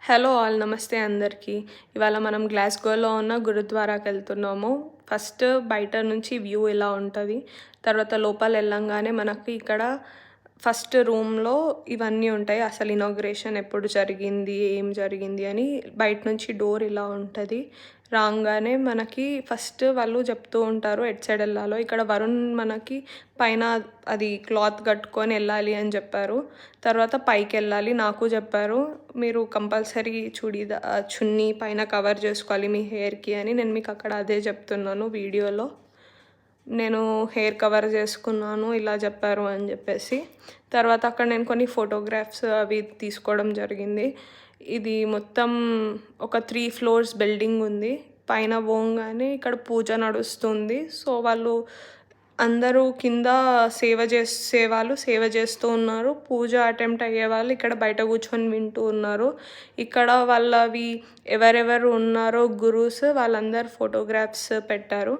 Hello all, నమస్తే అందరికీ. ఇవాళ మనం గ్లాస్గోలో ఉన్న గురుద్వారాకి వెళ్తున్నాము. ఫస్ట్ బయట నుంచి వ్యూ ఇలా ఉంటుంది. తర్వాత లోపల వెళ్ళంగానే మనకి ఇక్కడ ఫస్ట్ రూమ్లో ఇవన్నీ ఉంటాయి. అసలు ఇనాగ్రేషన్ ఎప్పుడు జరిగింది, ఏం జరిగింది అని బయట నుంచి డోర్ ఇలా ఉంటుంది. రాగానే మనకి ఫస్ట్ వాళ్ళు చెప్తూ ఉంటారు ఎట్ సైడ్ వెళ్ళాలో. ఇక్కడ వరుణ్ మనకి పైన అది క్లాత్ కట్టుకొని వెళ్ళాలి అని చెప్పారు. తర్వాత పైకి వెళ్ళాలి నాకు చెప్పారు, మీరు కంపల్సరీ చున్నీ పైన కవర్ చేసుకోవాలి మీ హెయిర్కి అని. నేను మీకు అక్కడ అదే చెప్తున్నాను వీడియోలో. నేను హెయిర్ కవర్ చేసుకున్నాను ఇలా చెప్పారు అని చెప్పేసి. తర్వాత అక్కడ నేను కొన్ని ఫోటోగ్రాఫ్స్ అవి తీసుకోవడం జరిగింది. ఇది మొత్తం ఒక 3 floors బిల్డింగ్ ఉంది. పైన పోగానే ఇక్కడ పూజ నడుస్తుంది. సో వాళ్ళు అందరూ కింద సేవ చేస్తూ ఉన్నారు. పూజ అటెంప్ట్ అయ్యే వాళ్ళు ఇక్కడ బయట కూర్చొని వింటూ ఉన్నారు. ఇక్కడ వాళ్ళవి ఎవరెవరు ఉన్నారో గురూస్ వాళ్ళందరూ ఫోటోగ్రాఫ్స్ పెట్టారు.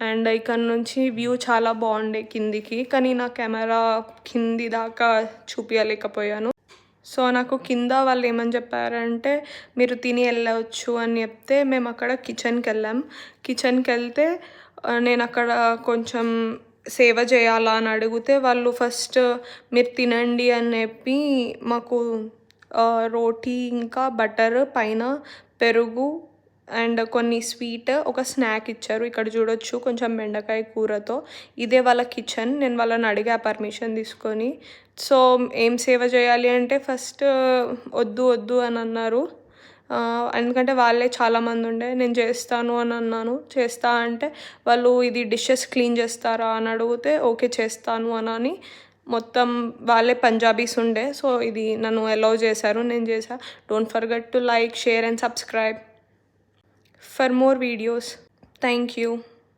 అండ్ ఇక్కడ నుంచి వ్యూ చాలా బాగుండే కిందికి, కానీ నా కెమెరా కింది దాకా చూపించలేకపోయాను. సో నాకు కింద వాళ్ళు ఏమని చెప్పారంటే మీరు తిని వెళ్ళవచ్చు అని చెప్తే మేము అక్కడ కిచెన్కి వెళ్ళాం. కిచెన్కి వెళ్తే నేను అక్కడ కొంచెం సేవ చేయాలా అని అడిగితే వాళ్ళు ఫస్ట్ మీరు తినండి అని చెప్పి మాకు రోటీ ఇంకా బటర్ పైన పెరుగు అండ్ కొన్ని స్వీట్ ఒక స్నాక్ ఇచ్చారు. ఇక్కడ చూడొచ్చు కొంచెం బెండకాయ కూరతో. ఇదే వాళ్ళ కిచెన్. నేను వాళ్ళని అడిగా పర్మిషన్ తీసుకొని. సో ఏం సేవ చేయాలి అంటే ఫస్ట్ వద్దు అని అన్నారు. ఎందుకంటే వాళ్ళే చాలామంది ఉండే. నేను చేస్తాను అని అన్నాను. చేస్తా అంటే వాళ్ళు ఇది డిషెస్ క్లీన్ చేస్తారా అని అడిగితే ఓకే చేస్తాను అని మొత్తం వాళ్ళే పంజాబీస్ ఉండే. సో ఇది నన్ను అలౌ చేశారు, నేను చేసా. Don't forget to like, share and subscribe for more videos. Thank you.